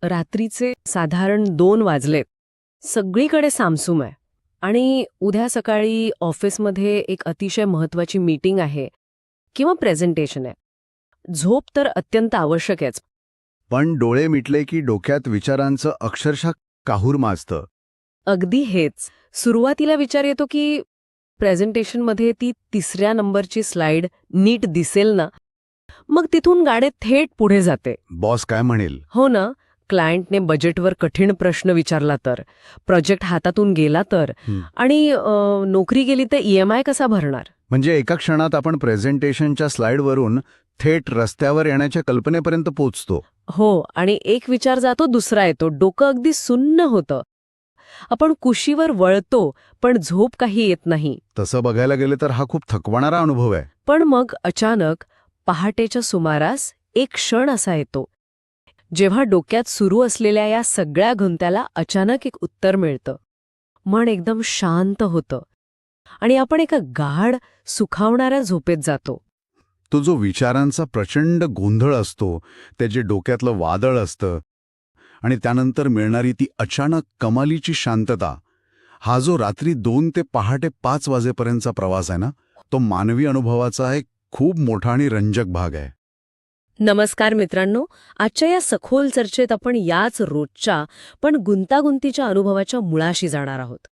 रात्रीचे साधारण 2 वाजलेत. सगळीकडे सामसूम आहे आणि उद्या सकाळी ऑफिसमध्ये एक अतिशय महत्वाची मीटिंग आहे किंवा प्रेझेंटेशन आहे. झोप तर अत्यंत आवश्यक आहेच. पण डोळे मिटले की डोक्यात विचारांचं अक्षरशः काहूर माजतं. अगदी हेच. सुरुवातीला विचार येतो की प्रेझेंटेशनमध्ये ती 3ऱ्या नंबरची स्लाईड नीट दिसेल ना? मग तिथून गाडी थेट पुढे जाते. बॉस काय म्हणेल? हो ना, क्लायंटने बजेटवर कठीण प्रश्न विचारला तर, प्रोजेक्ट हातातून गेला तर, आणि नोकरी गेली तर EMI कसा भरणार? म्हणजे एका क्षणात आपण प्रेझेंटेशनच्या स्लाइडवरून थेट रस्त्यावर येण्याच्या कल्पनेपर्यंत पोहोचतो. हो, आणि एक विचार जातो दुसरा येतो. डोकं अगदी सुन्न होतं. आपण कुशीवर वळतो, पण झोप काही येत नाही. तसं बघायला गेलं तर हा खूप थकवणारा अनुभव आहे. पण मग अचानक पहाटेच्या सुमारास एक क्षण असा येतो, जेव्हा डोक्यात सुरू असलेल्या या सगळ्या गुंत्याला अचानक एक उत्तर मिळतं. मन एकदम शांत होतं आणि आपण एका गाढ, सुखावणाऱ्या झोपेत जातो. तो जो विचारांचा प्रचंड गोंधळ असतो, त्याचे डोक्यातलं वादळ असतं आणि त्यानंतर मिळणारी ती अचानक कमालीची शांतता, हा जो रात्री 2 ते पहाटे 5 वाजेपर्यंतचा प्रवास आहे ना, तो मानवी अनुभवाचा एक खूप मोठा आणि रंजक भाग आहे. नमस्कार मित्रांनो, आजच्या या सखोल चर्चेत आपण याच रोजच्या पण गुंतागुंतीच्या अनुभवाच्या मुळाशी जाणार आहोत.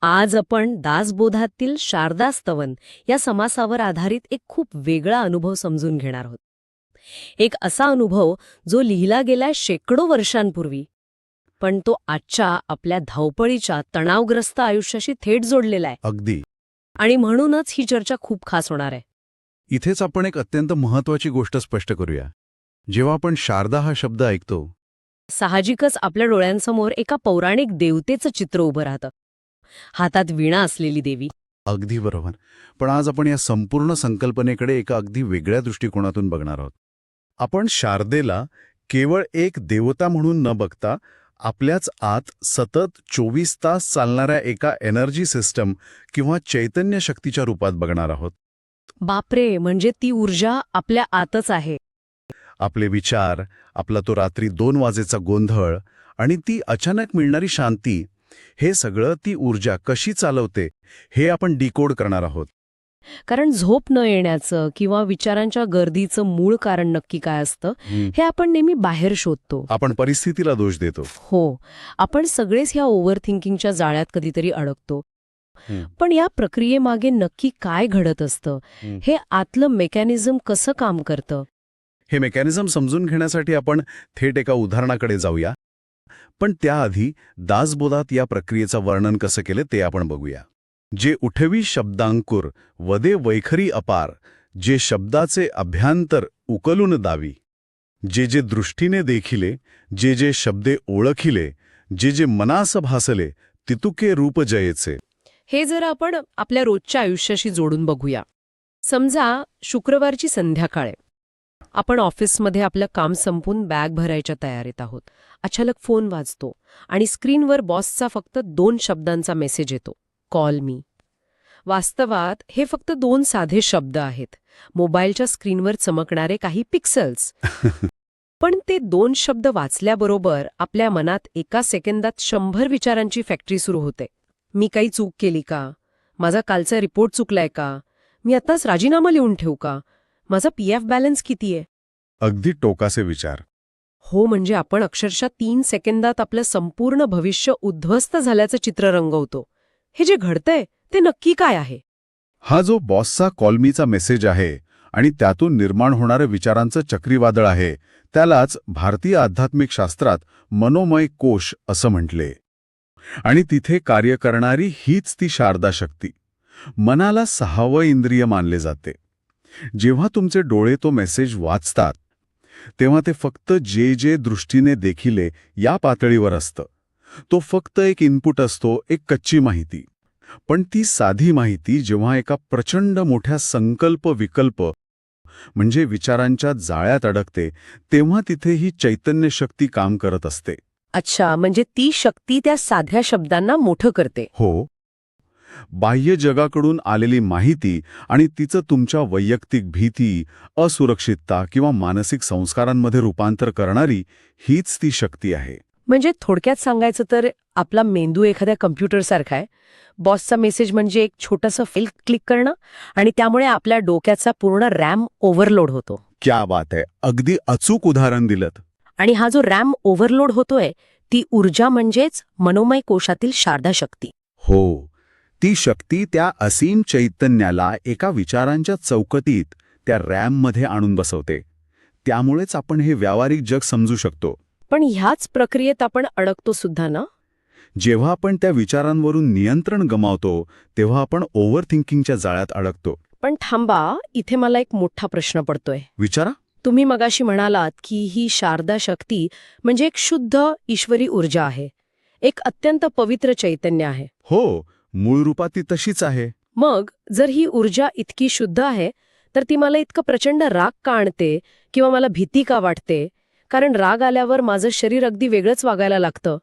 आज आपण दासबोधातील शारदा स्तवन या समासावर आधारित एक खूप वेगळा अनुभव समजून घेणार आहोत. एक असा अनुभव जो लिहिला गेलाय शेकडो वर्षांपूर्वी, पण तो आजच्या आपल्या धावपळीच्या तणावग्रस्त आयुष्याशी थेट जोडलेला आहे. अगदी. आणि म्हणूनच ही चर्चा खूप खास होणार आहे. इथेच आपण एक अत्यंत महत्वाची गोष्ट स्पष्ट करूया. जेव्हा आपण शारदा हा शब्द ऐकतो, साहजिकच आपल्या डोळ्यांसमोर एका पौराणिक देवतेचं चित्र उभं राहतं. हातात वीणा असलेली देवी. अगदी बरोबर. पण आज आपण या संपूर्ण संकल्पनेकडे एका अगदी वेगळ्या दृष्टिकोनातून बघणार आहोत. आपण शारदेला केवळ एक देवता म्हणून न बघता आपल्याच आत सतत 24 तास चालणाऱ्या एका एनर्जी सिस्टम किंवा चैतन्य शक्तीच्या रूपात बघणार आहोत. बापरे, म्हणजे ती ऊर्जा आपल्या आतच आहे. आपले विचार, आपला तो रात्री 2 वाजेचा गोंधळ आणि ती अचानक मिळणारी शांती, हे सगळं ती ऊर्जा कशी चालवते हे आपण डिकोड करणार आहोत. कारण झोप न येण्याचं किंवा विचारांच्या गर्दीचं मूळ कारण नक्की काय असतं हे आपण नेहमी बाहेर शोधतो. आपण परिस्थितीला दोष देतो. हो, आपण सगळेच ह्या ओव्हर थिंकिंगच्या जाळ्यात कधीतरी अडकतो. पण या प्रक्रियेमागे नक्की काय घडत असतं, हे आतलं मेकॅनिझम कसं काम करतं? हे मेकॅनिझम समजून घेण्यासाठी आपण थेट एका उदाहरणाकडे जाऊया. पण त्याआधी दासबोधात या प्रक्रियेचं वर्णन कसं केलं ते आपण बघूया. जे उठवी शब्दांकुर वदे वैखरी अपार, जे शब्दाचे अभ्यांतर उकलून दावी, जे जे दृष्टीने देखिले, जे जे शब्दे ओळखिले, जे जे मनास भासले, तितुके रूप जयेचे. हे जर आपण आपल्या रोजच्या आयुष्याशी जोडून बघूया. समजा शुक्रवारची संध्याकाळ आहे. आपण ऑफिसमध्ये आपलं काम संपून बॅग भरायच्या तयारीत आहोत. अचानक फोन वाजतो आणि स्क्रीनवर बॉसचा फक्त 2 शब्दांचा मेसेज येतो, कॉल मी. वास्तवात हे फक्त 2 साधे शब्द आहेत, मोबाईलच्या स्क्रीनवर चमकणारे काही पिक्सेल्स. पण ते 2 शब्द वाचल्याबरोबर आपल्या मनात एका सेकंदात 100 विचारांची फॅक्टरी सुरू होते. मी काही चूक केली का? माझा कालचा रिपोर्ट चुकलाय का? मी आताच राजीनामा लिहून ठेवू का? माझा PF बॅलन्स किती आहे? अगदी टोकाचे विचार. हो, म्हणजे आपण अक्षरशः 3 सेकंदात आपलं संपूर्ण भविष्य उद्ध्वस्त झाल्याचं चित्र रंगवतो. हे जे घडतंय ते नक्की काय आहे? हा जो बॉसचा कॉलमीचा मेसेज आहे आणि त्यातून निर्माण होणाऱ्या विचारांचं चक्रीवादळ आहे, त्यालाच भारतीय आध्यात्मिक शास्त्रात मनोमय कोश असं म्हटले. आणि तिथे कार्य करणारी हीच ती शारदा शक्ती. मनाला 6वं इंद्रिय मानले जाते. जेव्हा तुमचे डोळे तो मेसेज वाचतात, तेव्हा ते फक्त जे जे दृष्टीने देखिले या पातळीवर असतं. तो फक्त एक इनपुट असतो, एक कच्ची माहिती. पण ती साधी माहिती जेव्हा एका प्रचंड मोठ्या संकल्प विकल्प म्हणजे विचारांच्या जाळ्यात अडकते, तेव्हा तिथे ही चैतन्य शक्ती काम करत असते. अच्छा, म्हणजे ती शक्ती त्या साध्या शब्दांना मोठं करते. हो. बाह्य जगाकडून आलेली माहिती आणि तिचं तुमच्या वैयक्तिक भीती, असुरक्षितता किंवा मानसिक संस्कारांमध्ये रूपांतर करणारी हीच ती शक्ती आहे. म्हणजे थोडक्यात सांगायचं तर आपला मेंदू एखाद्या कम्प्युटरसारखा आहे. बॉसचा मेसेज म्हणजे एक छोटंसं फाईल क्लिक करणं आणि त्यामुळे आपल्या डोक्याचा पूर्ण रॅम ओव्हरलोड होतो. क्या बात आहे, अगदी अचूक उदाहरण दिलंत. आणि हा जो रॅम ओव्हरलोड होतोय ती ऊर्जा म्हणजेच मनोमय कोशातील शारदा शक्ती. हो, ती शक्ती त्या असीम चैतन्याला एका विचारांच्या चौकटीत, त्या रॅममध्ये आणून बसवते. त्यामुळेच आपण हे व्यावहारिक जग समजू शकतो. पण ह्याच प्रक्रियेत आपण अडकतो सुद्धा ना. जेव्हा आपण त्या विचारांवरून नियंत्रण गमावतो तेव्हा आपण ओव्हर थिंकिंगच्या जाळ्यात अडकतो. पण थांबा, इथे मला एक मोठा प्रश्न पडतोय. विचारा. तुम्ही मगाशी म्हणालात की ही शारदा शक्ती म्हणजे एक शुद्ध ईश्वरी ऊर्जा आहे, एक अत्यंत पवित्र चैतन्य आहे. हो, मूळ रूपात ती तशीच आहे. मग जर ही ऊर्जा इतकी शुद्ध आहे तर ती मला इतकं प्रचंड राग का आणते किंवा मला भीती का वाटते? कारण राग आल्यावर माझं शरीर अगदी वेगळंच वागायला लागतं.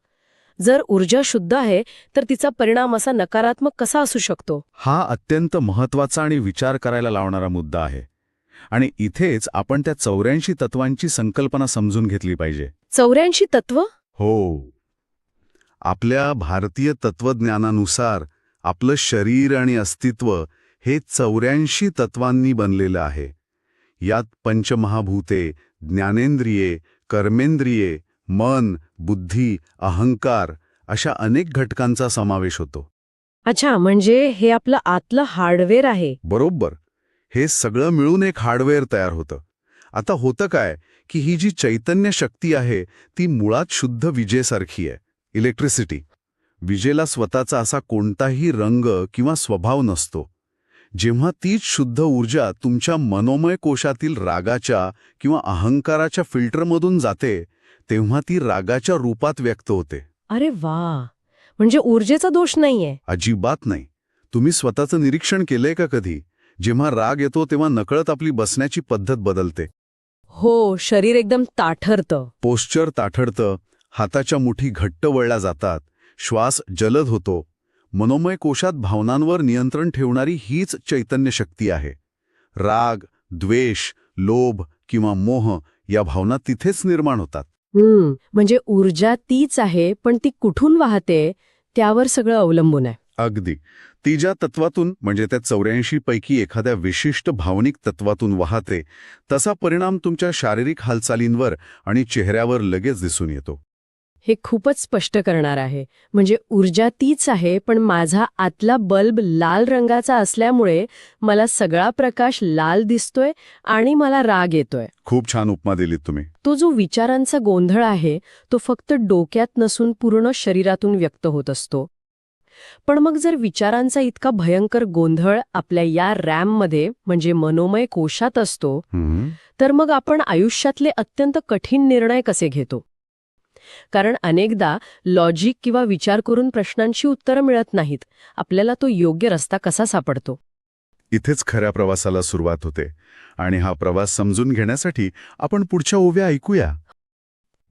जर ऊर्जा शुद्ध आहे तर तिचा परिणाम असा नकारात्मक कसा असू शकतो? हा अत्यंत महत्वाचा आणि विचार करायला लावणारा मुद्दा आहे. आणि इथेच आपण त्या 84 तत्वांची संकल्पना समजून घेतली पाहिजे. 84 तत्व? हो. आपल्या भारतीय तत्वज्ञानानुसार आपलं शरीर आणि अस्तित्व हे 84 तत्वांनी बनलेलं आहे. यात पंचमहाभूते, ज्ञानेंद्रिये, कर्मेंद्रिये, मन, बुद्धी, अहंकार अशा अनेक घटकांचा समावेश होतो. अच्छा, म्हणजे हे आपलं आतलं हार्डवेअर आहे. बरोबर. हे सगळं मिळून एक हार्डवेअर तयार होतं. आता होतं काय की ही जी चैतन्य शक्ती आहे ती मुळात शुद्ध विजेसारखी आहे, इलेक्ट्रिसिटी. विजेला स्वतःचा असा कोणताही रंग किंवा स्वभाव नसतो. जेव्हा तीच शुद्ध ऊर्जा तुमच्या मनोमय कोशातील रागाच्या किंवा अहंकाराच्या फिल्टरमधून जाते तेव्हा ती रागाच्या रूपात व्यक्त होते. अरे वा, म्हणजे ऊर्जेचा दोष नाहीये. अजिबात नाही. तुम्ही स्वतःचं निरीक्षण केलंय का कधी? जेव्हा राग येतो तेव्हा नकळत आपली बसण्याची पद्धत बदलते. हो, शरीर एकदम ताठरतं. पोश्चर ताठडतं, हाताच्या मुठी घट्ट वळल्या जातात, श्वास जलद होतो. मनोमय कोशात भावनांवर नियंत्रण ठेवणारी हीच चैतन्य शक्ती आहे. राग, द्वेष, लोभ किंवा मोह या भावना तिथेच निर्माण होतात. म्हणजे ऊर्जा तीच आहे, पण ती कुठून वाहते त्यावर सगळं अवलंबून आहे. अगदी. ती ज्या तत्वातून म्हणजे त्या 84 पैकी एखाद्या विशिष्ट भावनिक तत्वातून वाहते तसा परिणाम तुमच्या शारीरिक हालचालींवर आणि चेहऱ्यावर लगेच दिसून येतो. हे खूपच स्पष्ट करणार आहे. म्हणजे ऊर्जा तीच आहे, पण माझा आतला बल्ब लाल रंगाचा असल्यामुळे मला सगळा प्रकाश लाल दिसतोय आणि मला राग येतोय. खूप छान उपमा दिलीत तुम्ही. तो जो विचारांचा गोंधळ आहे तो फक्त डोक्यात नसून पूर्ण शरीरातून व्यक्त होत असतो. पण मग जर विचारांचा इतका भयंकर गोंधळ आपल्या या रॅममध्ये म्हणजे मनोमय कोशात असतो, तर मग आपण आयुष्यातले अत्यंत कठीण निर्णय कसे घेतो? कारण अनेकदा लॉजिक किंवा विचार करून प्रश्नांची उत्तरं मिळत नाहीत. आपल्याला तो योग्य रस्ता कसा सापडतो? इथेच खऱ्या प्रवासाला सुरुवात होते. आणि हा प्रवास समजून घेण्यासाठी आपण पुढच्या ओव्या ऐकूया.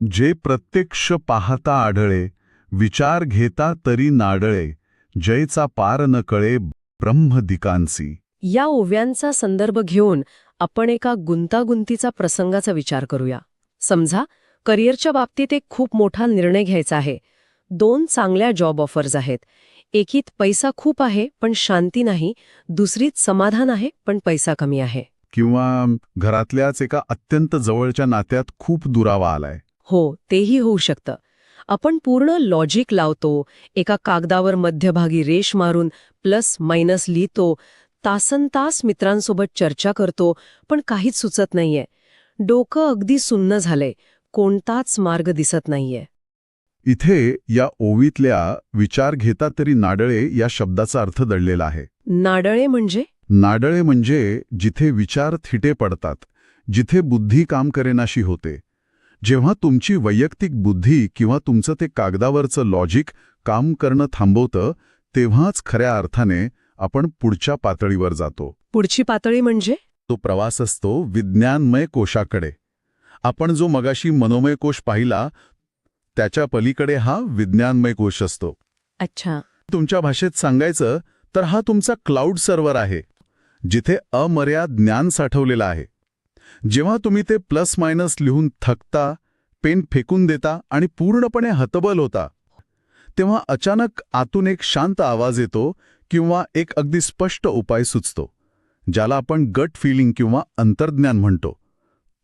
जे प्रत्यक्ष पाहता आढळे, विचार घेता तरी नाडळे, जयचा पार न कळे ब्रह्मदिकांसी. या ओव्यांचा संदर्भ घेऊन आपण एका गुंतागुंतीचा प्रसंगाचा विचार करूया. समजा करिअरच्या बाबतीत एक खूप मोठा निर्णय घ्यायचा आहे. 2 चांगल्या जॉब ऑफर्स आहेत. एकीत पैसा खूप आहे पण शांती नाही, दुसरीत समाधान आहे पण पैसा कमी आहे. किंवा घरातल्याच एका अत्यंत जवळच्या नात्यात खूप दुरावा आलाय. हो, तेही होऊ शकतं. आपण पूर्ण लॉजिक लावतो, एका कागदावर मध्यभागी रेष मारून प्लस मायनस लिहितो, तासनतास मित्रांसोबत चर्चा करतो, पण काहीच सुचत नाहीये. डोकं अगदी सुन्न झालंय, कोणताच मार्ग दिसत नाहीये. इथे या ओवीतल्या विचार घेता तरी नाडळे या शब्दाचा अर्थ दडलेला आहे. नाडळे म्हणजे? नाडळे म्हणजे जिथे विचार थिटे पडतात, जिथे बुद्धी काम करेनाशी होते. जेव्हा तुमची वैयक्तिक बुद्धी किंवा तुमचं ते कागदावरचं लॉजिक काम करणं थांबवतं, तेव्हाच खऱ्या अर्थाने आपण पुढच्या पातळीवर जातो. पुढची पातळी म्हणजे? तो प्रवास असतो विज्ञानमय कोशाकडे. आपण जो मगाशी मनोमय कोश पाहिला त्याच्या पलीकडे हा विज्ञानमय कोश असतो. अच्छा. तुमच्या भाषेत सांगायचं तर हा तुमचा क्लाउड सर्व्हर आहे, जिथे अमर्याद ज्ञान साठवलेलं आहे. जेव्हा तुम्ही ते प्लस मायनस लिहून थकता, पेन फेकून देता आणि पूर्णपणे हतबल होता, तेव्हा अचानक आतून एक शांत आवाज येतो किंवा एक अगदी स्पष्ट उपाय सुचतो, ज्याला आपण गट फिलिंग किंवा अंतर्ज्ञान म्हणतो.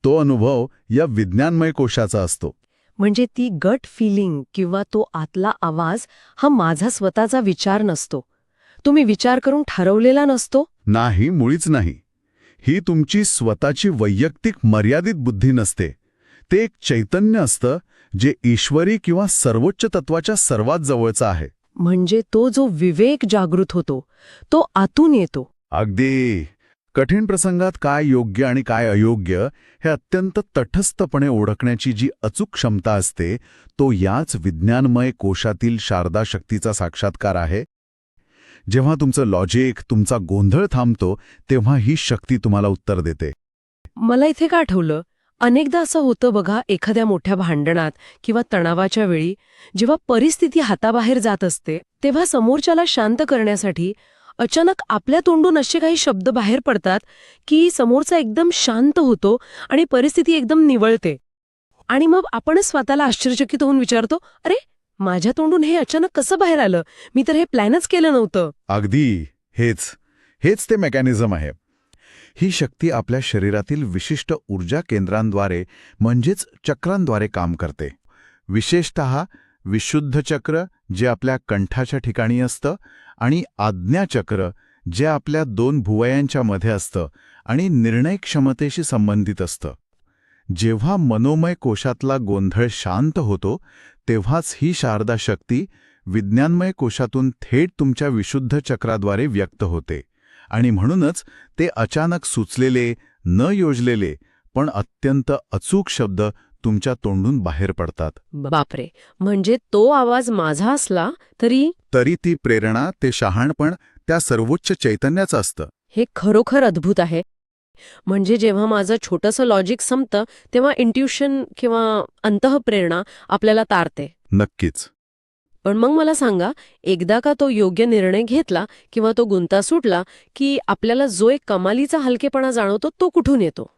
तो अनुभव या विज्ञानमय कोशाचा असतो. म्हणजे ती गट फिलिंग किंवा तो आतला आवाज हा माझा स्वतःचा विचार नसतो. तुम्ही विचार करून ठरवलेला नसतो. नाही, मुळीच नाही. ही तुमची स्वतःची वैयक्तिक मर्यादित बुद्धी नसते. ते एक चैतन्य असतं, जे ईश्वरी किंवा सर्वोच्च तत्वाच्या सर्वात जवळचा आहे. म्हणजे तो जो विवेक जागृत होतो तो आतून येतो. अगदी. कठीण प्रसंगात काय योग्य आणि काय अयोग्य हे अत्यंत तटस्थपणे ओळखण्याची जी अचूक क्षमता असते, तो याच विज्ञानमय कोशातील शारदा शक्तीचा साक्षात्कार आहे. जेव्हा तुमचं लॉजिक, तुमचा गोंधळ थांबतो, तेव्हा ही शक्ती तुम्हाला उत्तर देते. मला इथे का आठवलं, अनेकदा असं होतं बघा, एखाद्या मोठ्या भांडणात किंवा तणावाच्या वेळी जेव्हा परिस्थिती हाताबाहेर जात असते, तेव्हा समोरच्याला शांत करण्यासाठी अचानक आपल्या तोंडून असे काही शब्द बाहेर पडतात की समोरचा एकदम शांत होतो आणि परिस्थिती एकदम निवळते. आणि मग आपणच स्वतःला आश्चर्यचकित होऊन विचारतो, अरे माझ्या तोंडून हे अचानक कसं बाहेर आलं? मी तर हे प्लॅनच केलं नव्हतं. अगदी हेच ते मेकॅनिझम आहे. ही शक्ती आपल्या शरीरातील विशिष्ट ऊर्जा केंद्रांद्वारे म्हणजेच चक्रांद्वारे काम करते. विशेषतः विशुद्ध चक्र, जे आपल्या कंठाच्या ठिकाणी असतं, आणि आज्ञाचक्र, जे आपल्या 2 भुवयांच्या मध्ये असतं आणि निर्णय क्षमतेशी संबंधित असतं. जेव्हा मनोमय कोशातला गोंधळ शांत होतो, तेव्हाच ही शारदा शक्ती विज्ञानमय कोशातून थेट तुमच्या विशुद्ध चक्राद्वारे व्यक्त होते. आणि म्हणूनच ते अचानक सुचलेले, न योजलेले, पण अत्यंत अचूक शब्द तुमच्या तोंडून बाहेर पडतात. बापरे, म्हणजे तो आवाज माझा असला तरी ती प्रेरणा, ते शहाणपण त्या सर्वोच्च चैतन्याचं असतं. हे खरोखर अद्भुत आहे. म्हणजे जेव्हा माझं छोटंसं लॉजिक संपतं तेव्हा इंट्युशन किंवा अंतःप्रेरणा आपल्याला तारते. नक्कीच. पण मग मला सांगा, एकदा का तो योग्य निर्णय घेतला किंवा तो गुंता सुटला की आपल्याला जो एक कमालीचा हलकेपणा जाणवतो तो कुठून येतो?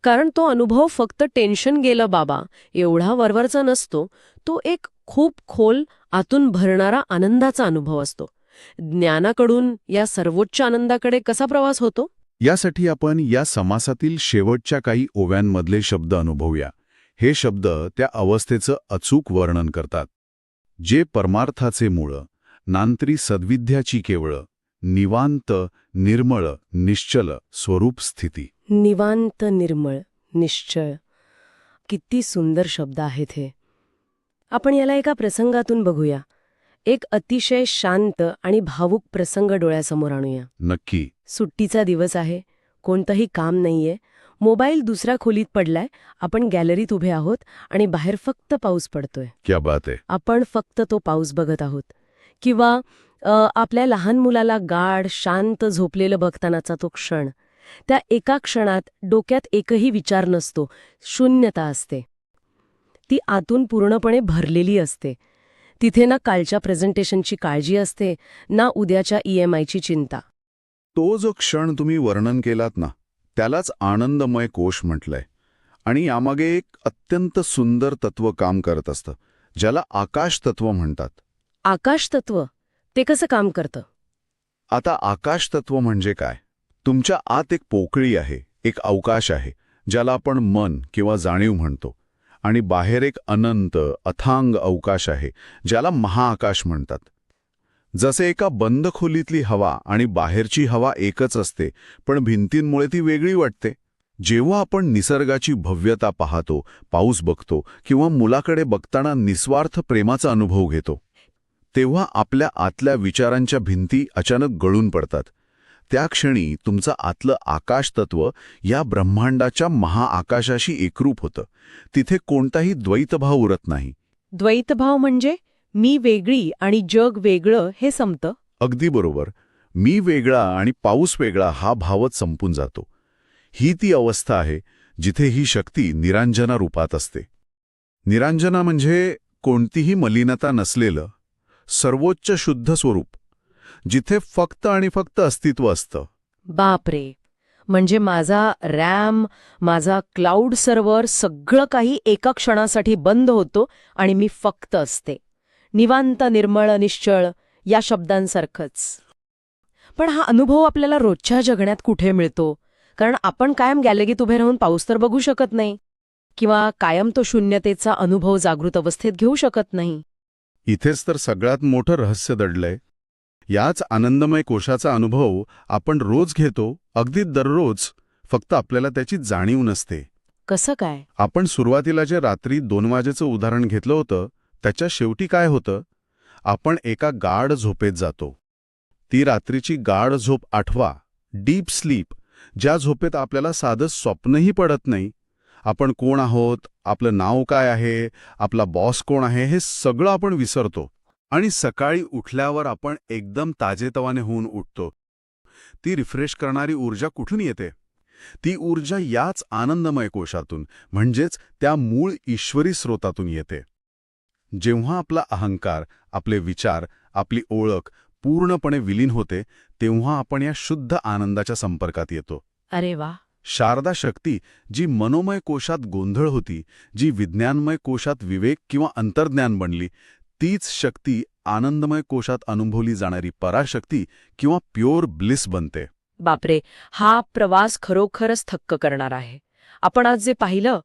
कारण तो अनुभव फक्त टेन्शन गेलं बाबा एवढा वरवरचा नसतो. तो एक खूप खोल, आतून भरणारा आनंदाचा अनुभव असतो. ज्ञानाकडून या सर्वोच्च आनंदाकडे कसा प्रवास होतो? यासाठी आपण या समासातील शेवटच्या काही ओव्यांमधले शब्द अनुभवूया. हे शब्द त्या अवस्थेचं अचूक वर्णन करतात, जे परमार्थाचे मूळ, नांत्री सद्विद्याची केवळ, निवांत, निर्मळ, निश्चल स्वरूप स्थिती. निवांत, निर्मळ, निश्चळ. किती सुंदर शब्द आहेत हे. आपण याला एका प्रसंगातून बघूया. एक अतिशय शांत आणि भावुक प्रसंग डोळ्यासमोर आणूया. नक्की. सुट्टीचा दिवस आहे, कोणतंही काम नाहीये, मोबाईल दुसऱ्या खोलीत पडलाय, आपण गॅलरीत उभे आहोत आणि बाहेर फक्त पाऊस पडतोय. क्या बात आहे. आपण फक्त तो पाऊस बघत आहोत. किंवा आपल्या लहान मुलाला गाढ शांत झोपलेलं बघतानाचा तो क्षण. त्या एका क्षणात डोक्यात एकही विचार नसतो, शून्यता असते. ती आतून पूर्णपणे भरलेली असते. तिथे ना कालच्या प्रेझेंटेशनची काळजी असते, ना उद्याच्या EMIची चिंता. तो जो क्षण तुम्ही वर्णन केलात ना, त्यालाच आनंदमय कोश म्हटलंय. आणि यामागे एक अत्यंत सुंदर तत्व काम करत असतं, ज्याला आकाश तत्व म्हणतात. आकाश तत्व? ते कसं काम करतं? आता आकाश तत्व म्हणजे काय? तुमच्या आत एक पोकळी आहे, एक अवकाश आहे, ज्याला आपण मन किंवा जाणीव म्हणतो. आणि बाहेर एक अनंत, अथांग अवकाश आहे, ज्याला महाआकाश म्हणतात. जसे एका बंद खोलीतली हवा आणि बाहेरची हवा एकच असते, पण भिंतींमुळे ती वेगळी वाटते. जेव्हा आपण निसर्गाची भव्यता पाहतो, पाऊस बघतो किंवा मुलाकडे बघताना निस्वार्थ प्रेमाचा अनुभव घेतो, तेव्हा आपल्या आतल्या विचारांच्या भिंती अचानक गळून पडतात. त्या क्षणी तुमचं आतलं आकाश तत्व या ब्रह्मांडाच्या महाआकाशाशी एकरूप होतं. तिथे कोणताही द्वैतभाव उरत नाही. द्वैतभाव म्हणजे मी वेगळी आणि जग वेगळं हे संपतं? अगदी बरोबर. मी वेगळा आणि पाऊस वेगळा हा भावच संपून जातो. ही ती अवस्था आहे जिथे ही शक्ती निरांजना रूपात असते. निरांजना म्हणजे कोणतीही मलिनता नसलेलं सर्वोच्च शुद्ध स्वरूप. जिथे फक्त आणि फक्त अस्तित्व असतं. बापरे, म्हणजे माझा रॅम, माझा क्लाउड सर्व्हर सगळं काही एका क्षणासाठी बंद होतो आणि मी फक्त असते. निवांत, निर्मळ, निश्चळ या शब्दांसारखंच. पण हा अनुभव आपल्याला रोजच्या जगण्यात कुठे मिळतो? कारण आपण कायम गॅलरीत उभे राहून पाऊस तर बघू शकत नाही, किंवा कायम तो शून्यतेचा अनुभव जागृत अवस्थेत घेऊ शकत नाही. इथेच तर सगळ्यात मोठं रहस्य दडलंय. याच आनंदमय कोशाचा अनुभव आपण रोज घेतो, अगदी दररोज, फक्त आपल्याला त्याची जाणीव नसते. कसं काय? आपण सुरुवातीला जे रात्री 2 वाजेचं उदाहरण घेतलं होतं, त्याच्या शेवटी काय होतं? आपण एका गाढ झोपेत जातो. ती रात्रीची गाढ झोप आठवा, डीप स्लीप, ज्या झोपेत आपल्याला साधं स्वप्नही पडत नाही. आपण कोण आहोत, आपलं नाव काय आहे, आपला बॉस कोण आहे, हे सगळं आपण विसरतो. आणि सकाळी उठल्यावर आपण एकदम ताजेतवाने होऊन उठतो. ती रिफ्रेश करणारी ऊर्जा कुठून येते? ती ऊर्जा याच आनंदमय कोशातून, म्हणजेच त्या मूळ ईश्वरी स्रोतातून येते. जेव्हा आपला अहंकार, आपले विचार, आपली ओळख पूर्णपणे विलीन होते, तेव्हा आपण या शुद्ध आनंदाच्या संपर्कात येतो. अरे वा. शारदा शक्ती, जी मनोमय कोशात गोंधळ होती, जी विज्ञानमय कोशात विवेक किंवा अंतर्ज्ञान बनली, तीच शक्ती आनंदमय कोशात अनुभवली जाणारी पराशक्ती किंवा प्युअर ब्लिस बनते. बापरे, हा प्रवास खरोखरच थक्क करणार आहे. आपण आज जे पाहिलं,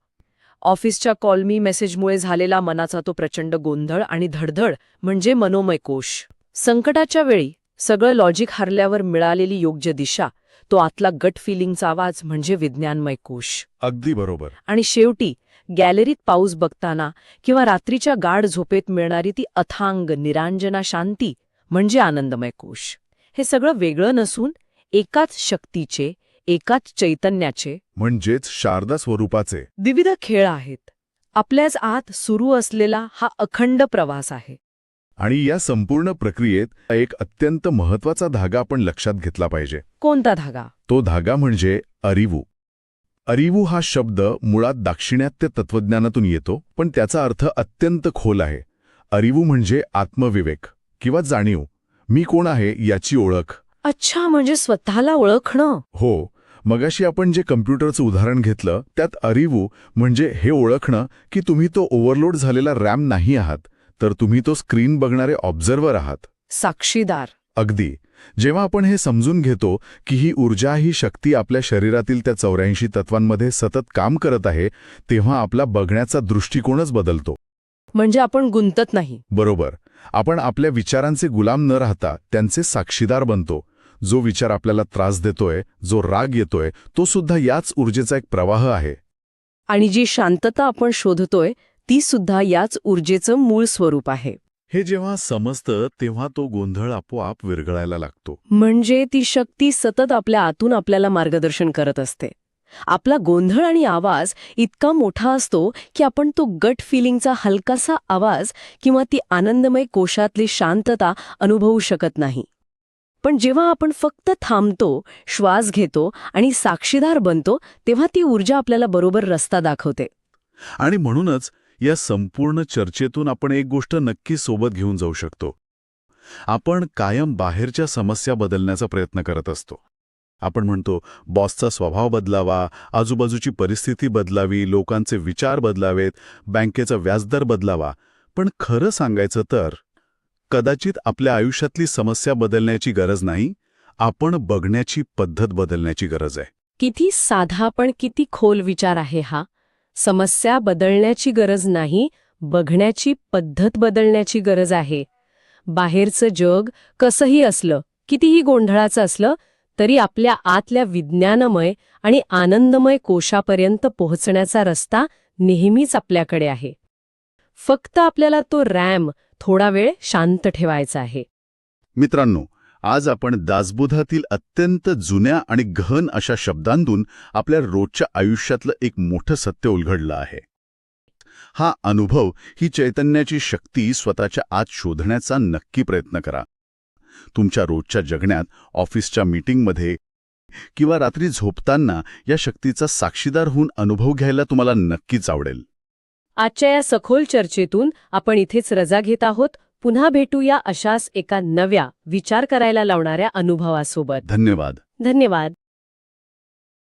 ऑफिसच्या कॉल मी मेसेजमुळे झालेला मनाचा तो प्रचंड गोंधळ आणि धडधड, म्हणजे मनोमय कोश. संकटाच्या वेळी सगळं लॉजिक हरल्यावर मिळालेली योग्य दिशा, तो आतला गट फिलिंगचा आवाज, म्हणजे विज्ञानमय कोश. अगदी बरोबर. आणि शेवटी गॅलरीत पाऊस बघताना किंवा रात्रीच्या गाढ झोपेत मिळणारी ती अथांग निरांजना शांती, म्हणजे आनंदमय कोश. हे सगळं वेगळं नसून एकाच शक्तीचे, एकाच चैतन्याचे, म्हणजेच शारदा स्वरूपाचे विविध खेळ आहेत. आपल्याच आत सुरू असलेला हा अखंड प्रवास आहे. आणि या संपूर्ण प्रक्रियेत एक अत्यंत महत्वाचा धागा आपण लक्षात घेतला पाहिजे. कोणता धागा? तो धागा म्हणजे अरिवू. अरिवू हा शब्द मुळात दाक्षिणात्य तत्वज्ञानातून येतो, पण त्याचा अर्थ अत्यंत खोल आहे. अरिवू म्हणजे आत्मविवेक किंवा जाणीव. मी कोण आहे याची ओळख. अच्छा, म्हणजे स्वतःला ओळखणं. हो, मगाशी आपण जे कम्प्युटरचं उदाहरण घेतलं, त्यात अरिवू म्हणजे हे ओळखणं की तुम्ही तो ओव्हरलोड झालेला रॅम नाही आहात, तर तुम्ही तो स्क्रीन बघणारे ऑब्झर्व्हर आहात. साक्षीदार. अगदी. जेव्हा आपण हे समजून घेतो की ही ऊर्जा, ही शक्ती आपल्या शरीरातील त्या 84 तत्वांमध्ये सतत काम करत आहे, तेव्हा आपला बघण्याचा दृष्टिकोनच बदलतो. म्हणजे आपण गुंतत नाही. बरोबर. आपण आपल्या विचारांचे गुलाम न राहता त्यांचे साक्षीदार बनतो. जो विचार आपल्याला त्रास देतोय, जो राग येतोय, तो सुद्धा याच ऊर्जेचा एक प्रवाह आहे. आणि जी शांतता आपण शोधतोय, ती सुद्धा याच ऊर्जेचं मूळ स्वरूप आहे. हे जेव्हा समजतं, तेव्हा तो गोंधळ आपोआप विरघळायला लागतो. म्हणजे ती शक्ती सतत आपल्या आतून आपल्याला मार्गदर्शन करत असते. आपला गोंधळ आणि आवाज इतका मोठा असतो की आपण तो गट फिलिंगचा हलकासा आवाज किंवा ती आनंदमय कोशातली शांतता अनुभवू शकत नाही. पण जेव्हा आपण फक्त थांबतो, श्वास घेतो आणि साक्षीदार बनतो, तेव्हा ती ऊर्जा आपल्याला बरोबर रस्ता दाखवते. आणि म्हणूनच या संपूर्ण चर्चेतून आपण एक गोष्ट नक्की सोबत घेऊन जाऊ शकतो. आपण कायम बाहेरच्या समस्या बदलण्याचा प्रयत्न करत असतो. आपण म्हणतो बॉसचा स्वभाव बदलावा, आजूबाजूची परिस्थिती बदलावी, लोकांचे विचार बदलावेत, बँकेचा व्याजदर बदलावा. पण खरं सांगायचं तर कदाचित आपल्या आयुष्यातली समस्या बदलण्याची गरज नाही, आपण बघण्याची पद्धत बदलण्याची गरज आहे. किती साधा पण किती खोल विचार आहे हा. समस्या बदलण्याची गरज नाही, बघण्याची पद्धत बदलण्याची गरज आहे. बाहेरचं जग कसंही असलं, कितीही गोंधळाचं असलं, तरी आपल्या आतल्या विज्ञानमय आणि आनंदमय कोशापर्यंत पोहोचण्याचा रस्ता नेहमीच आपल्याकडे आहे. फक्त आपल्याला तो रॅम थोडा वेळ शांत ठेवायचा आहे. मित्रांनो, आज आपण दासबोधातील अत्यंत जुन्या आणि गहन अशा शब्दांतून आपल्या रोजच्या आयुष्यातलं एक मोठं सत्य उलगडलं आहे. हा अनुभव, ही चैतन्याची शक्ती स्वतःच्या आत शोधण्याचा नक्की प्रयत्न करा. तुमच्या रोजच्या जगण्यात, ऑफिसच्या मीटिंगमध्ये किंवा रात्री झोपताना या शक्तीचा साक्षीदार होऊन अनुभव घ्यायला तुम्हाला नक्कीच आवडेल. आजच्या या सखोल चर्चेतून आपण इथेच रजा घेत आहोत. पुन्हा भेटूया अशाच एका नव्या विचार करायला लावणाऱ्या अनुभवासोबत. धन्यवाद. धन्यवाद.